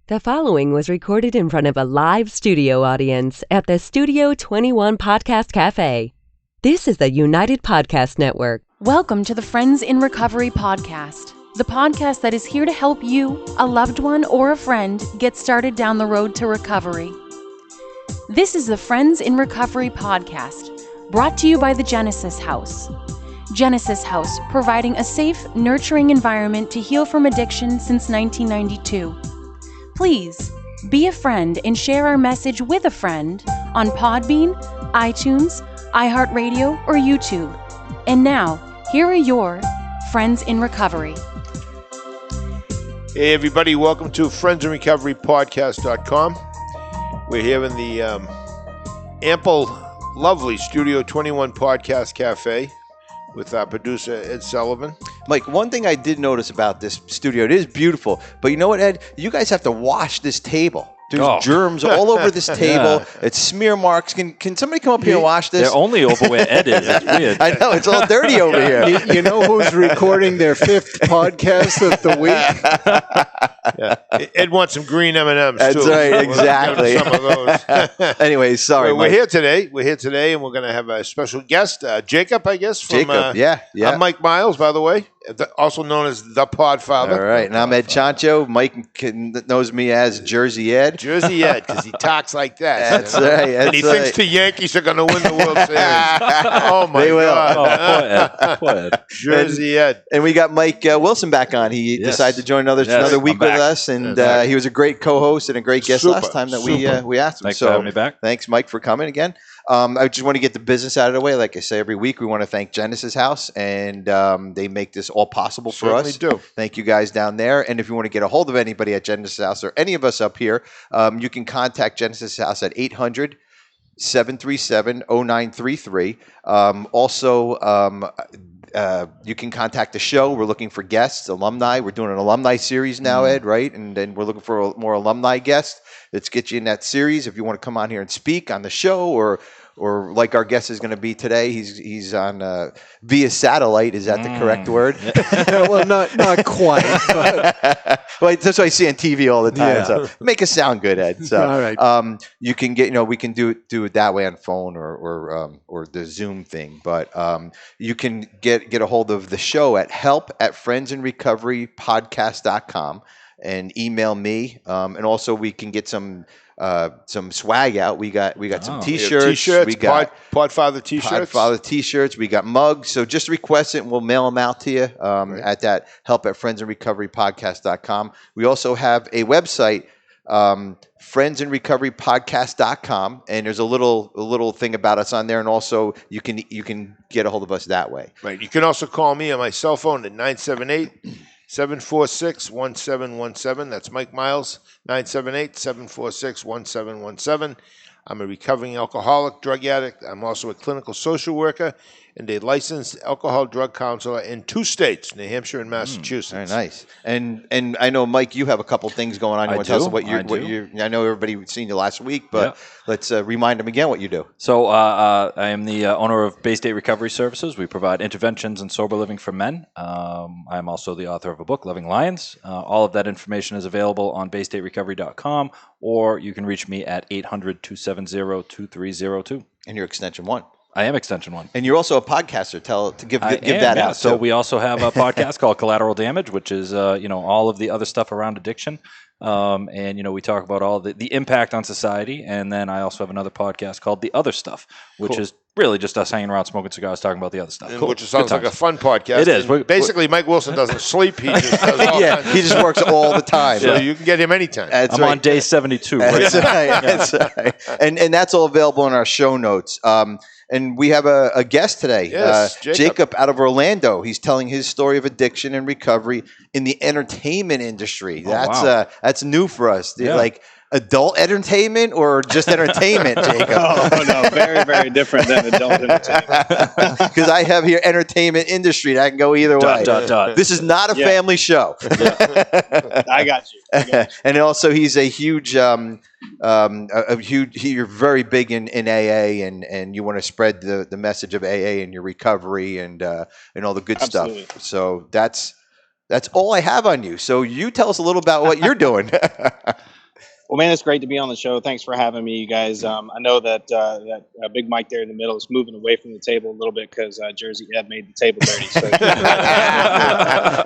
The following was recorded in front of a live studio audience at the Studio 21 Podcast Café. This is the United Podcast Network. Welcome to the Friends in Recovery podcast, the podcast that is here to help you, a loved one, or a friend get started down the road to recovery. This is the Friends in Recovery podcast, brought to you by the Genesis House. Genesis House, providing a safe, nurturing environment to heal from addiction since 1992. Please be a friend and share our message with a friend on Podbean, iTunes, iHeartRadio, or YouTube. And now, here are your Friends in Recovery. Hey everybody, welcome to friendsinrecoverypodcast.com. We're here in the ample, lovely Studio 21 Podcast Cafe with our producer, Ed Sullivan. Mike, one thing I did notice about this studio, it is beautiful, but you know what, Ed? You guys have to wash this table. There's germs all over this table. Yeah. It's smear marks. Can somebody come up here and wash this? They're only over where Ed is. It's weird. I know. It's all dirty over here. You know who's recording their fifth podcast of the week? Yeah. Ed wants some green M&Ms, That's too. That's right, exactly. Some of those. Anyways, sorry, we're here today. We're here today, and we're going to have a special guest, Jacob, I guess. From, Jacob, yeah. I'm Mike Miles, by the way, also known as the Podfather. All right, and I'm Ed Chionchio. Mike knows me as Jersey Ed. Jersey Ed, because he talks like that. That's right. And he thinks the Yankees are going to win the World Series. Oh, my God. Poor Ed. Jersey Ed. And we got Mike Wilson back on. He decided to join another week with us, and he was a great co-host and a great guest last time that we asked him. Thanks for having me back. Thanks, Mike, for coming again. I just want to get the business out of the way. Like I say every week, we want to thank Genesis House, and they make this all possible for us. Certainly do. Thank you guys down there. And if you want to get a hold of anybody at Genesis House or any of us up here, you can contact Genesis House at 800-737-0933. You can contact the show. We're looking for guests, alumni. We're doing an alumni series now, Ed, right? And then we're looking for more alumni guests. Let's get you in that series. If you want to come on here and speak on the show, or like our guest is going to be today, he's on via satellite. Is that the correct word? Well, not quite. But. Well, that's what I see on TV all the time. Yeah. So make us sound good, Ed. So all right. You can get, we can do it that way on phone or the Zoom thing. But you can get a hold of the show at help@friendsinrecoverypodcast.com and email me. And also we can get some swag out. We got some t-shirts. We got Podfather t-shirts. Podfather t-shirts. We got mugs. So just request it and we'll mail them out to you at that help@friendsinrecoverypodcast.com. We also have a website, friendsinrecoverypodcast.com, and there's a little thing about us on there, and also you can get a hold of us that way. Right. You can also call me on my cell phone at 978-746-1717. That's Mike Miles, 978-746-1717. I'm a recovering alcoholic, drug addict. I'm also a clinical social worker and a licensed alcohol drug counselor in 2 states, New Hampshire and Massachusetts. Very nice. And I know, Mike, you have a couple things going on. You want to tell us what you're I know everybody seen you last week, but let's remind them again what you do. So I am the owner of Bay State Recovery Services. We provide interventions in sober living for men. I'm also the author of a book, Loving Lions. All of that information is available on baystaterecovery.com, or you can reach me at 800-270-2302. And you're Extension 1. I am Extension 1. And you're also a podcaster. Give that out. So we also have a podcast called Collateral Damage, which is all of the other stuff around addiction. And we talk about all the impact on society. And then I also have another podcast called The Other Stuff, which is really just us hanging around smoking cigars talking about the other stuff. Which sounds like a fun podcast. It is. Basically, Mike Wilson doesn't sleep. He just does all kinds he just works all the time. So you can get him anytime. I'm on day 72. That's right. That's right. And that's all available in our show notes. And we have a guest today, yes, Jacob out of Orlando. He's telling his story of addiction and recovery in the entertainment industry. That's new for us. Yeah. Like adult entertainment or just entertainment, Jacob? Oh, no, very, very different than adult entertainment. Because I have here entertainment industry, and I can go either way. This is not a family show. I got you. And also, he's a huge, you're very big in AA, and you want to spread the message of AA and your recovery and all the good stuff. So that's all I have on you. So you tell us a little about what you're doing. Well, man, it's great to be on the show. Thanks for having me, you guys. I know that Big Mike there in the middle is moving away from the table a little bit because Jersey Ed made the table dirty. So, All right,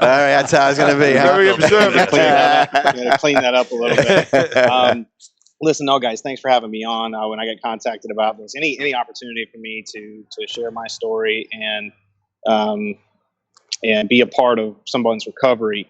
that's how it's going to be. Very observant. Gotta clean that up a little bit. Listen, no, guys, thanks for having me on. When I get contacted about this, any opportunity for me to share my story and be a part of someone's recovery,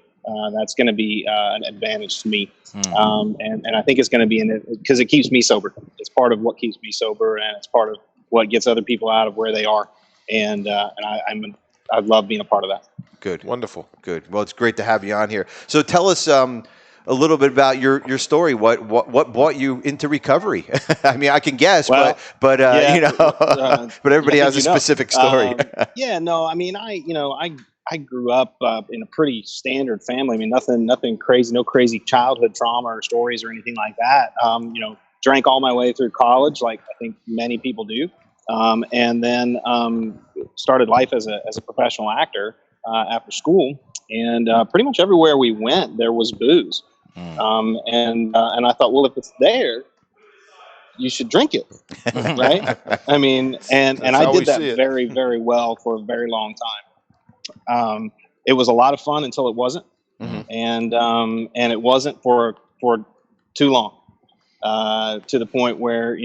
that's going to be an advantage to me. And I think it's going to be because it keeps me sober. It's part of what keeps me sober, and it's part of what gets other people out of where they are. And I love being a part of that. Good. Wonderful. Good. Well, it's great to have you on here. So tell us a little bit about your story. What brought you into recovery? I mean, I can guess, Well, but yeah, you know, but everybody has a specific story. I mean, I grew up in a pretty standard family. I mean, nothing crazy, no crazy childhood trauma or stories or anything like that. Drank all my way through college, like I think many people do, and then started life as a professional actor after school. And pretty much everywhere we went, there was booze. And I thought, well, if it's there, you should drink it, right? I mean, and I did that very, very well for a very long time. It was a lot of fun until it wasn't, and it wasn't for too long. To the point where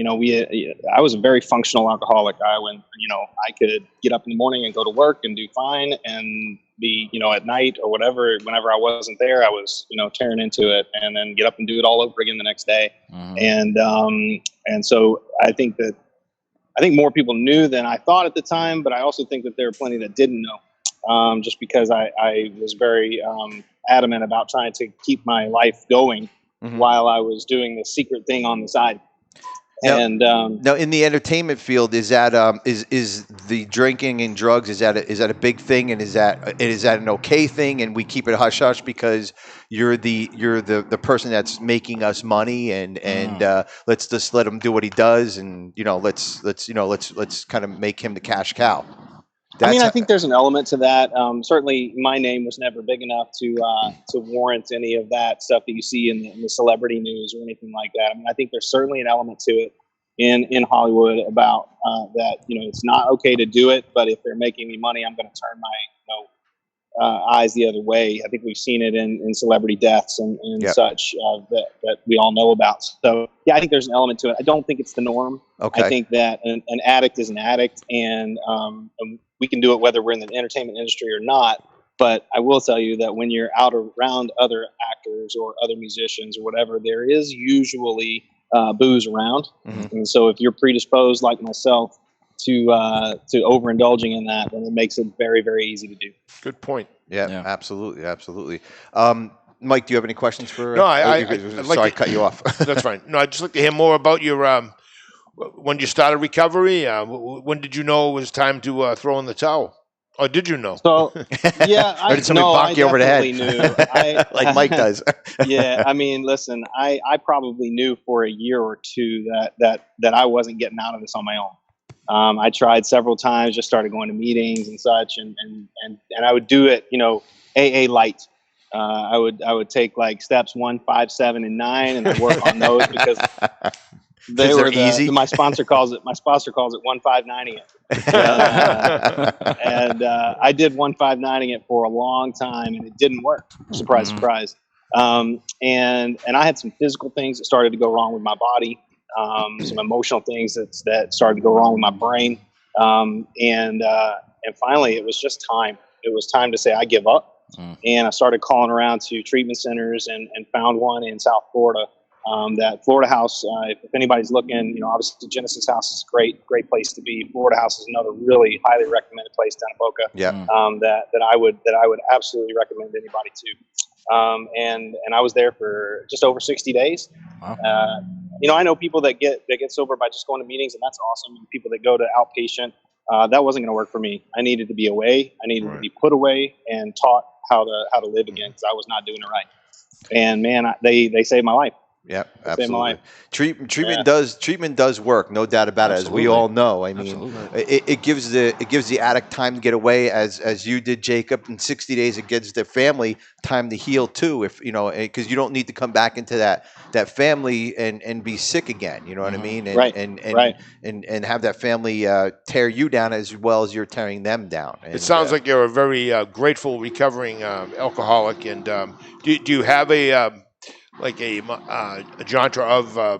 I was a very functional alcoholic. I could get up in the morning and go to work and do fine, and be at night or whatever. Whenever I wasn't there, I was tearing into it, and then get up and do it all over again the next day. And so I think more people knew than I thought at the time, but I also think that there were plenty that didn't know, just because I was very adamant about trying to keep my life going. While I was doing this secret thing on the side. Now, and now in the entertainment field, is that is the drinking and drugs, is that a big thing, and is that an okay thing, and we keep it hush hush because you're the person that's making us money, and let's just let him do what he does, and let's kind of make him the cash cow. I think there's an element to that. Certainly, my name was never big enough to warrant any of that stuff that you see in the celebrity news or anything like that. I mean, I think there's certainly an element to it in Hollywood about that. It's not okay to do it, but if they're making me money, I'm going to turn my eyes the other way. I think we've seen it in celebrity deaths and such that we all know about. So yeah, I think there's an element to it. I don't think it's the norm. Okay. I think that an addict is an addict, and we can do it whether we're in the entertainment industry or not. But I will tell you that when you're out around other actors or other musicians or whatever, there is usually booze around. And so if you're predisposed like myself to overindulging in that, then it makes it very, very easy to do. Good point. Yeah. Absolutely. Mike, do you have any questions for? No, I cut you off. That's fine. No, I'd just like to hear more about your when you started recovery. When did you know it was time to throw in the towel? Or did you know? So, yeah, or did somebody bonk you over the head? Knew. Like Mike does. Yeah, I mean, listen, I probably knew for a year or two that I wasn't getting out of this on my own. I tried several times, just started going to meetings and such, and I would do it, AA light. I would take like steps 1, 5, 7, and 9, and I'd work on those because they were easy. My sponsor calls it 159ing it. And I did 159ing it for a long time, and it didn't work. Surprise, surprise. And I had some physical things that started to go wrong with my body. Some emotional things that started to go wrong with my brain. And finally, it was just time. It was time to say, I give up. And I started calling around to treatment centers and found one in South Florida. That Florida House, if anybody's looking, obviously Genesis House is a great place to be. Florida House is another really highly recommended place down in Boca. Yeah. That I would absolutely recommend anybody to. And I was there for just over 60 days. Wow. I know people that get sober by just going to meetings, and that's awesome. And people that go to outpatient, that wasn't going to work for me. I needed to be away. I needed to be put away and taught how to live again, because I was not doing it right. And man, they saved my life. Yep, Saved my absolutely. life. Treatment does work, no doubt about it, as we all know. I mean, it gives the addict time to get away, as you did, Jacob. In 60 days, it gives the family time to heal too. If because you don't need to come back into that family and be sick again. You know what I mean? And have that family tear you down as well as you're tearing them down. And, it sounds like you're a very grateful recovering alcoholic. And do you have a mantra of a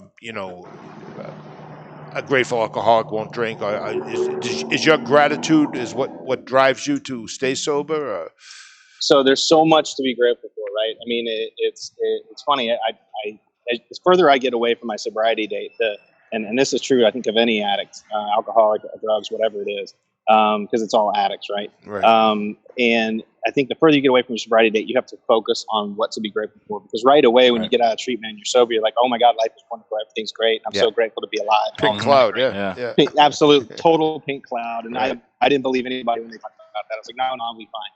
grateful alcoholic won't drink? Or is your gratitude is what drives you to stay sober? Or? So there's so much to be grateful for, right? I mean, it's funny. The further I get away from my sobriety date, and this is true, I think, of any addict, alcoholic, drugs, whatever it is, because it's all addicts, right? Right. And I think the further you get away from your sobriety date, you have to focus on what to be grateful for. Because right away, when you get out of treatment and you're sober, you're like, oh my God, life is wonderful. Everything's great. I'm so grateful to be alive. Pink cloud, yeah. Absolute, total pink cloud. And I didn't believe anybody when they talked about that. I was like, no, I'll be fine.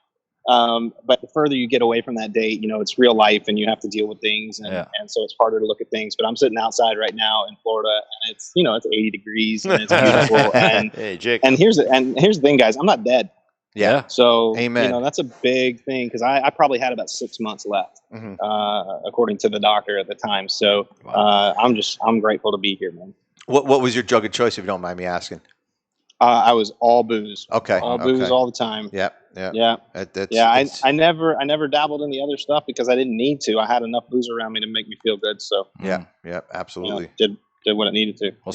But the further you get away from that date, it's real life and you have to deal with things. And so it's harder to look at things. But I'm sitting outside right now in Florida and it's 80 degrees and it's beautiful. And, hey, Jake. and here's the thing, guys, I'm not dead. Yeah. So, Amen. That's a big thing because I probably had about 6 months left, according to the doctor at the time. So I'm grateful to be here, man. What was your drug of choice, if you don't mind me asking? I was all booze. Okay. All booze all the time. Yeah. I never dabbled in the other stuff because I didn't need to. I had enough booze around me to make me feel good. So yeah, absolutely. Did what it needed to. Well,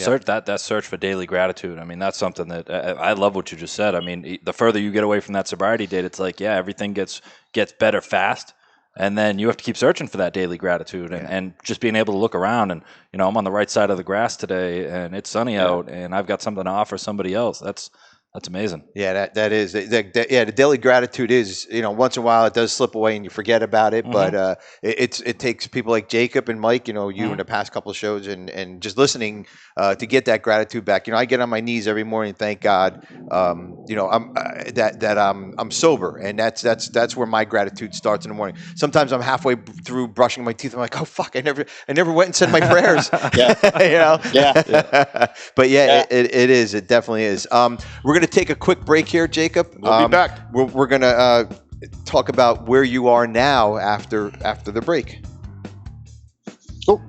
search for daily gratitude. I mean, that's something that I love what you just said. I mean, the further you get away from that sobriety date, it's like, everything gets better fast. And then you have to keep searching for that daily gratitude and just being able to look around and, I'm on the right side of the grass today and it's sunny out and I've got something to offer somebody else. That's amazing. Yeah, that is. The daily gratitude is, once in a while it does slip away and you forget about it. But it takes people like Jacob and Mike, you in the past couple of shows and just listening to get that gratitude back. I get on my knees every morning, thank God, I'm sober, and that's where my gratitude starts in the morning. Sometimes I'm halfway through brushing my teeth. I'm like, oh fuck, I never went and said my prayers. But it is. It definitely is. We're going to take a quick break here, Jacob. We'll be back. We're going to talk about where you are now after the break. Cool.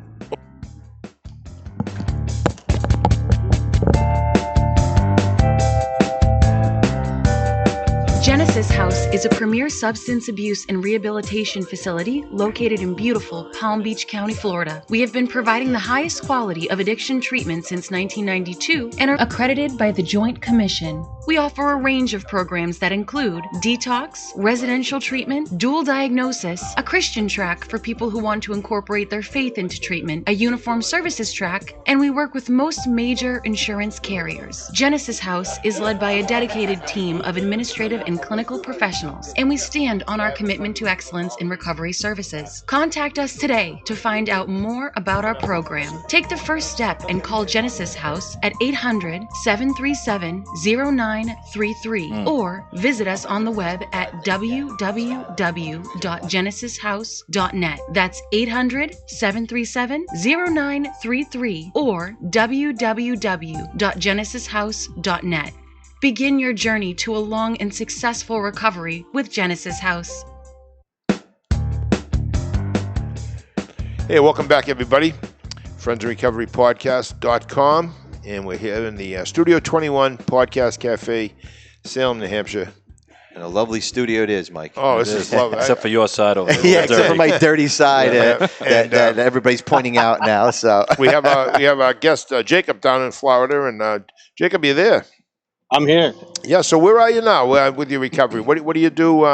Genesis House is a premier substance abuse and rehabilitation facility located in beautiful Palm Beach County, Florida. We have been providing the highest quality of addiction treatment since 1992 and are accredited by the Joint Commission. We offer a range of programs that include detox, residential treatment, dual diagnosis, a Christian track for people who want to incorporate their faith into treatment, a uniform services track, and we work with most major insurance carriers. Genesis House is led by a dedicated team of administrative and clinical professionals, and we stand on our commitment to excellence in recovery services. Contact us today to find out more about our program. Take the first step and call Genesis House at 800-737-0933 or visit us on the web at www.genesishouse.net. That's 800-737-0933 or www.genesishouse.net. Begin your journey to a long and successful recovery with Genesis House. Hey, welcome back, everybody. FriendsInRecoveryPodcast.com. And we're here in the Studio 21 Podcast Café, Salem, New Hampshire. And a lovely studio it is, Mike. Oh, this is lovely. Except for your side over there. Yeah, except for my dirty side that everybody's pointing out now. So we have our guest, Jacob, down in Florida. And Jacob, you there? I'm here. Yeah, so where are you now with your recovery? What do you do?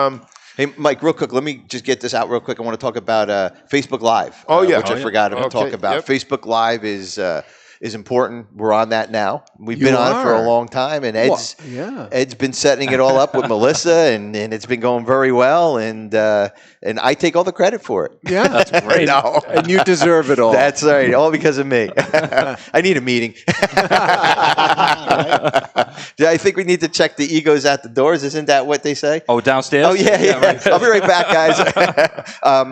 Hey, Mike, real quick, let me just get this out real quick. I want to talk about Facebook Live. Oh, yeah. Which I forgot to talk about. Yep. Facebook Live is is important. We're on that now. We've been on it for a long time, and Ed's been setting it all up with Melissa, and it's been going very well, and I take all the credit for it. Yeah, That's great. No. and you deserve it all. That's right, all because of me. I need a meeting. I think we need to check the egos at the doors. Isn't that what they say? Oh, downstairs? Oh, yeah. Right. I'll be right back, guys.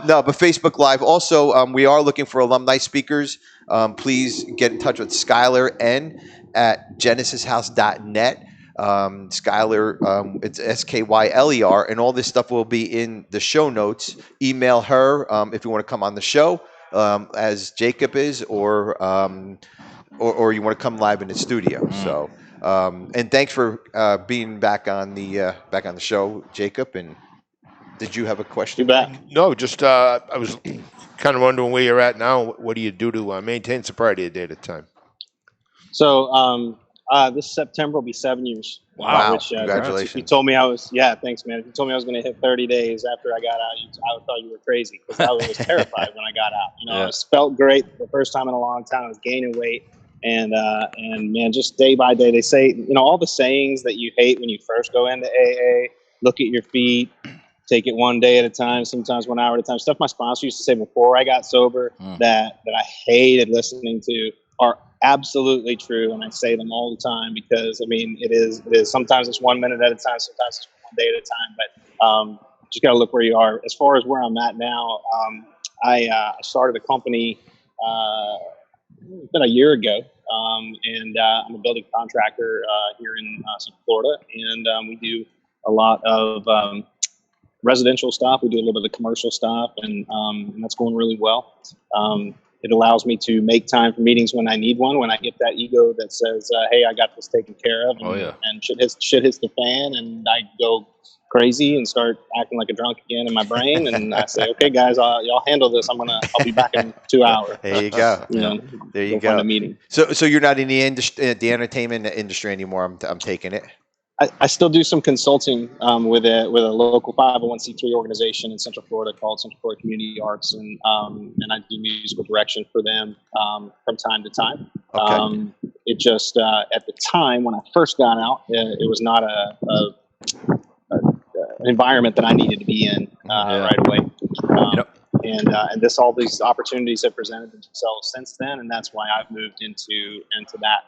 No, but Facebook Live. Also, we are looking for alumni speakers. Please get in touch with Skylar N at genesishouse.net. Skylar, it's Skyler, and all this stuff will be in the show notes. Email her if you want to come on the show, as Jacob is, or you want to come live in the studio. So, and thanks for being back on the show, Jacob. And did you have a question? You bet. No, just I was kind of wondering where you're at now. What do you do to maintain sobriety a day at a time? So this September will be 7 years. Wow. Which, congratulations. You told me thanks, man. If you told me I was going to hit 30 days after I got out, I thought you were crazy, because I was terrified when I got out. It felt great the first time in a long time. I was gaining weight. And man, just day by day, they say, all the sayings that you hate when you first go into AA, look at your feet, take it one day at a time, sometimes 1 hour at a time. Stuff my sponsor used to say before I got sober that I hated listening to are absolutely true. And I say them all the time because, it is sometimes it's 1 minute at a time, sometimes it's 1 day at a time. But just got to look where you are. As far as where I'm at now, I started a company about a year ago, and I'm a building contractor here in Central Florida, and we do a lot of residential stuff. We do a little bit of commercial stuff, and that's going really well. It allows me to make time for meetings when I need one, when I get that ego that says, hey, I got this taken care of, and shit hits the fan, and I go crazy and start acting like a drunk again in my brain, and I say, okay, guys, y'all handle this. I'll be back in 2 hours. There you go. There you go. Find a meeting. So you're not in the entertainment industry anymore. I'm taking it. I still do some consulting with a local 501c3 organization in Central Florida called Central Florida Community Arts, and I do musical direction for them from time to time. Okay. It just at the time when I first got out, it was not an environment that I needed to be in right away. And all these opportunities have presented themselves since then, and that's why I've moved into that.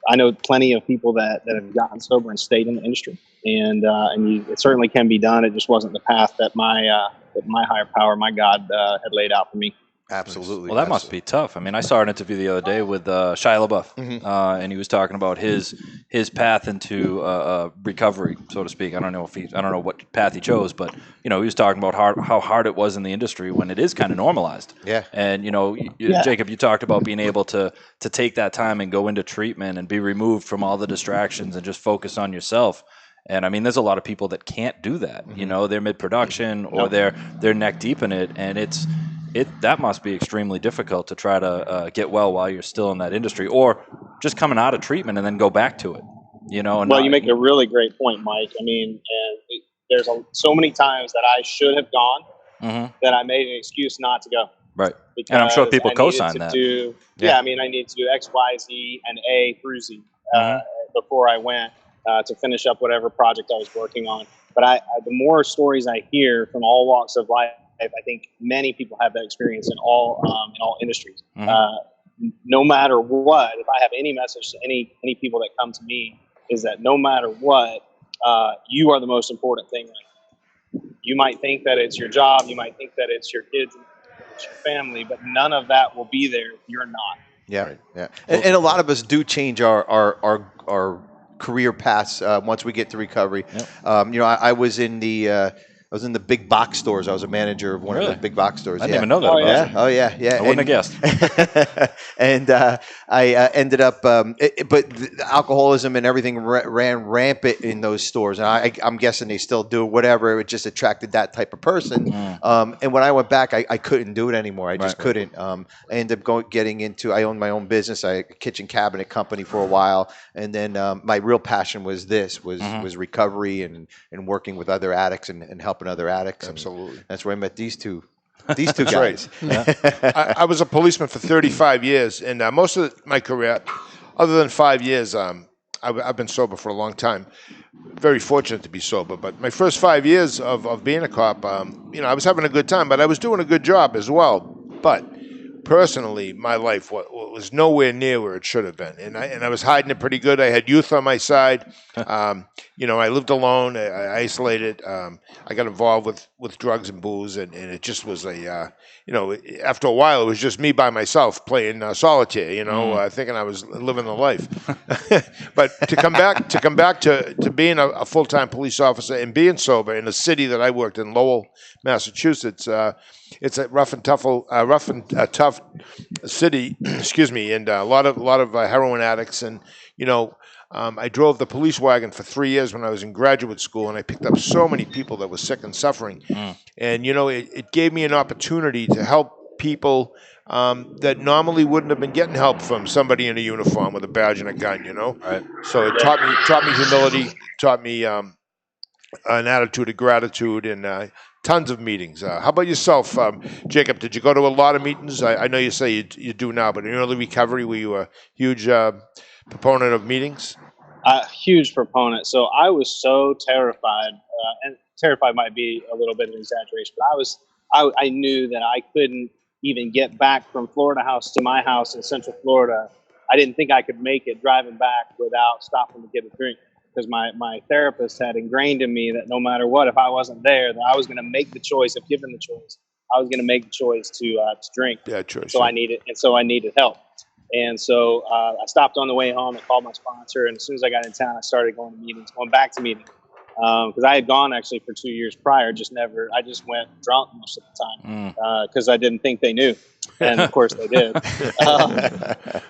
I know plenty of people that have gotten sober and stayed in the industry, and it certainly can be done. It just wasn't the path that my higher power, my God, had laid out for me. Absolutely. Well, that must be tough. I saw an interview the other day with Shia LaBeouf, and he was talking about his path into recovery, so to speak. I don't know what path he chose, but he was talking about how hard it was in the industry when it is kind of normalized. Yeah. And Jacob, you talked about being able to take that time and go into treatment and be removed from all the distractions and just focus on yourself. And there's a lot of people that can't do that. They're mid-production or they're neck deep in it, and that must be extremely difficult to try to get well while you're still in that industry, or just coming out of treatment and then go back to it. You make a really great point, Mike. There's so many times that I should have gone that I made an excuse not to go. Right. And I'm sure people co-sign that. I need to do X, Y, Z, and A through Z before I went to finish up whatever project I was working on. But the more stories I hear from all walks of life, I think many people have that experience in all industries. No matter what, if I have any message to any people that come to me, is that no matter what, you are the most important thing. You might think that it's your job, you might think that it's your kids, it's your family, but none of that will be there if you're not. Yeah, right. Yeah. And a lot of us do change our career paths once we get to recovery. Yep. I was in the big box stores. I was a manager of one of the big box stores. I didn't even know that. Oh yeah. I wouldn't have guessed. And I ended up, but the alcoholism and everything ran rampant in those stores. And I'm guessing they still do whatever. It just attracted that type of person. And when I went back, I couldn't do it anymore. I just couldn't. I ended up getting into. I owned my own business. I had a kitchen cabinet company for a while, and then my real passion was recovery and working with other addicts and helping other addicts. Absolutely. And that's where I met these two These two guys. I was a policeman for 35 years, and most of my career, other than 5 years, I've been sober for a long time. Very fortunate to be sober, but my first 5 years of being a cop, I was having a good time, but I was doing a good job as well. But personally, my life was nowhere near where it should have been, and I was hiding it pretty good. I had youth on my side. I lived alone. I isolated. I got involved with drugs and booze, and it just was after a while, it was just me by myself playing solitaire. Thinking I was living the life. But to come back to being a full-time police officer and being sober in a city that I worked in, Lowell, Massachusetts. It's a rough and tough city, excuse me, and a lot of heroin addicts. And I drove the police wagon for 3 years when I was in graduate school, and I picked up so many people that were sick and suffering. And it gave me an opportunity to help people that normally wouldn't have been getting help from somebody in a uniform with a badge and a gun. Right. So it taught me humility, taught me an attitude of gratitude, and tons of meetings. How about yourself, Jacob? Did you go to a lot of meetings? I know you say you do now, but in early recovery, were you a huge proponent of meetings? A huge proponent. So I was so terrified, and terrified might be a little bit of an exaggeration, but I knew that I couldn't even get back from Florida House to my house in Central Florida. I didn't think I could make it driving back without stopping to get a drink. Because my therapist had ingrained in me that no matter what, if I wasn't there, that I was going to make the choice. If given the choice, I was going to make the choice to drink. Yeah, choice. So I needed help. And so I stopped on the way home and called my sponsor. And as soon as I got in town, I started going back to meetings. Because I had gone actually for 2 years prior. I just went drunk most of the time because I didn't think they knew. And of course they did.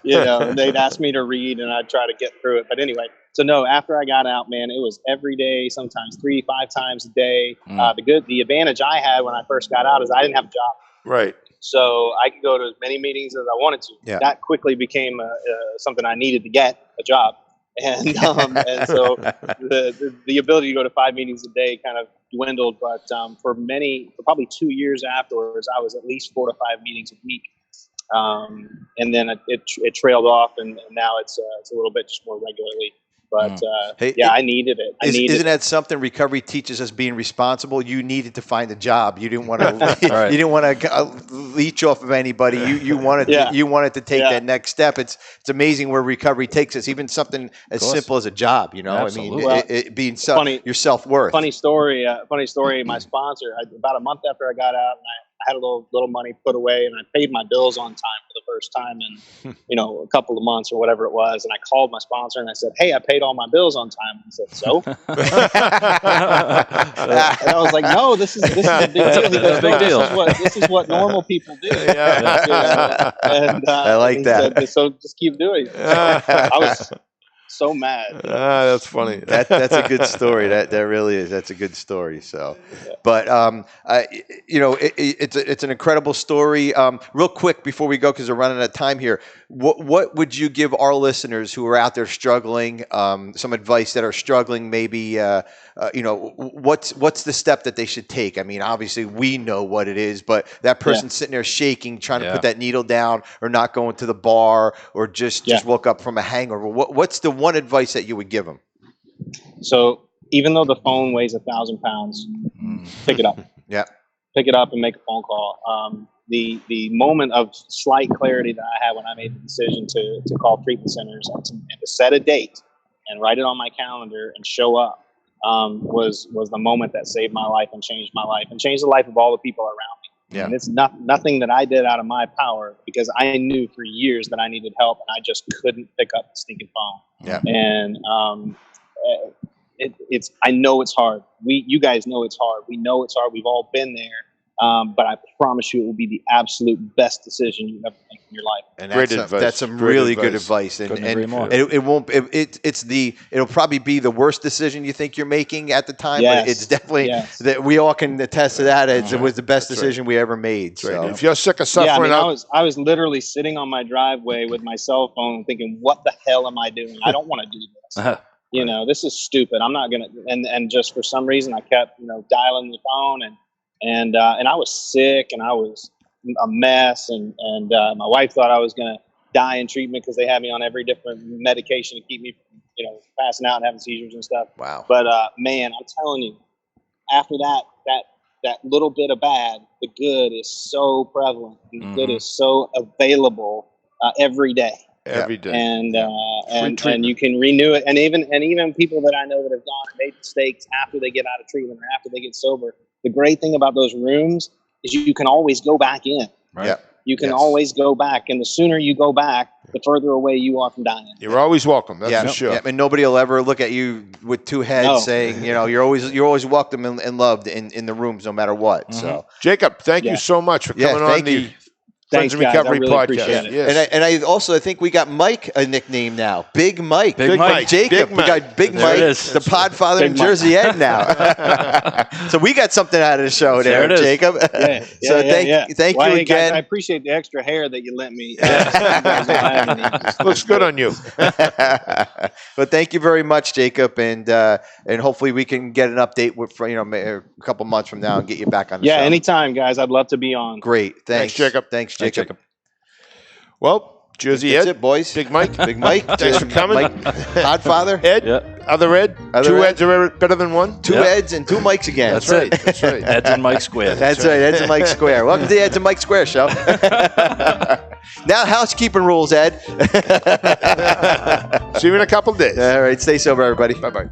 They'd ask me to read and I'd try to get through it. But anyway, so no, after I got out, man, it was every day, sometimes 3-5 times a day. The advantage I had when I first got out is I didn't have a job. Right. So I could go to as many meetings as I wanted to. Yeah. That quickly became something I needed to get, a job. And so the ability to go to 5 meetings a day kind of dwindled. But for probably 2 years afterwards, I was at least 4 to 5 meetings a week. And then it trailed off, and now it's a little bit just more regularly. But I needed it. Isn't that something recovery teaches us? Being responsible. You needed to find a job. You didn't want to. You didn't want to leech off of anybody. You wanted. You wanted to take that next step. It's amazing where recovery takes us. Even something as simple as a job. Absolutely. I mean, being your self-worth. Funny story. My sponsor. About a month after I got out, and I had a little money put away, and I paid my bills on time for the first time in a couple of months or whatever it was. And I called my sponsor and I said, "Hey, I paid all my bills on time." He said, "So?" And I was like, "No, this is a big deal." He goes, big deal. This is what normal people do. And I like that. Said, so just keep doing it. I was so mad. That's funny. That's a good story. That really is. That's a good story. So, but it's an incredible story. Real quick before we go, because we're running out of time here. What would you give our listeners who are out there struggling? Some advice that are struggling, maybe. What's the step that they should take? I mean, obviously we know what it is, but that person sitting there shaking, trying to put that needle down, or not going to the bar, or just woke up from a hangover. What's the one advice that you would give them? So even though the phone weighs 1,000 pounds, pick it up. Yeah. Pick it up and make a phone call. The moment of slight clarity that I had when I made the decision to call treatment centers and to set a date and write it on my calendar and show up was the moment that saved my life and changed my life and changed the life of all the people around me. Yeah. And it's nothing that I did out of my power, because I knew for years that I needed help and I just couldn't pick up the stinking phone. Yeah. And I know it's hard. You guys know it's hard. We know it's hard. We've all been there. But I promise you, it will be the absolute best decision you ever make in your life. And Great advice. That's some Great really advice. good advice. And Couldn't agree more. It'll probably be the worst decision you think you're making at the time. Yes. But it's definitely that we all can attest to that. It was the best decision we ever made. So. If you're sick of suffering, I was literally sitting on my driveway with my cell phone thinking, what the hell am I doing? I don't want to do this. This is stupid. I'm not going to. And just for some reason, I kept, dialing the phone, and and I was sick, and I was a mess, and my wife thought I was going to die in treatment because they had me on every different medication to keep me from, passing out and having seizures and stuff. Wow. But man, I'm telling you, after that little bit of bad, the good is so prevalent, and the good is so available every day. Every day. And you can renew it. And even people that I know that have gone and made mistakes after they get out of treatment or after they get sober, the great thing about those rooms is you can always go back in. Right. Yeah. You can always go back, and the sooner you go back, the further away you are from dying. You're always welcome. That's for sure. Yeah, and nobody will ever look at you with two heads saying, you're always welcome and loved in the rooms no matter what. So, Jacob, thank you so much for coming on the Friends in guys. Recovery I really podcast. appreciate it. Yes. and I also think we got Mike a nickname now, Big Mike. Big Mike. Jacob. Big Mike. We got Big There Mike, it is. the Podfather Big and Mike. Jersey Ed now. So we got something out of the show there, There it is. Jacob. So thank Well, you hey, guys, again. I appreciate the extra hair that you lent me. Looks good on you. But thank you very much, Jacob, and hopefully we can get an update a couple months from now and get you back on the show. Yeah, anytime, guys. I'd love to be on. Great. Thanks, Jacob. Thanks, Thanks, Jacob. Well, Jersey That's Ed, it, boys. Big Mike, Big Mike. thanks for coming. Mike, Podfather. Ed, Yeah. other Ed, Other two Ed. Eds are better than one. Two Yeah. Eds and two Mikes again. That's right. That's right. Ed's and Mike Square. That's right. Ed's and Mike Square. Welcome to the Ed's and Mike Square show. Now housekeeping rules, Ed. See you in a couple days. All right. Stay sober, everybody. Bye bye.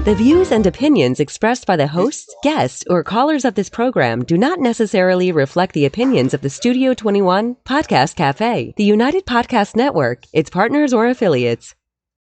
The views and opinions expressed by the hosts, guests, or callers of this program do not necessarily reflect the opinions of the Studio 21 Podcast Café, the United Podcast Network, its partners, or affiliates.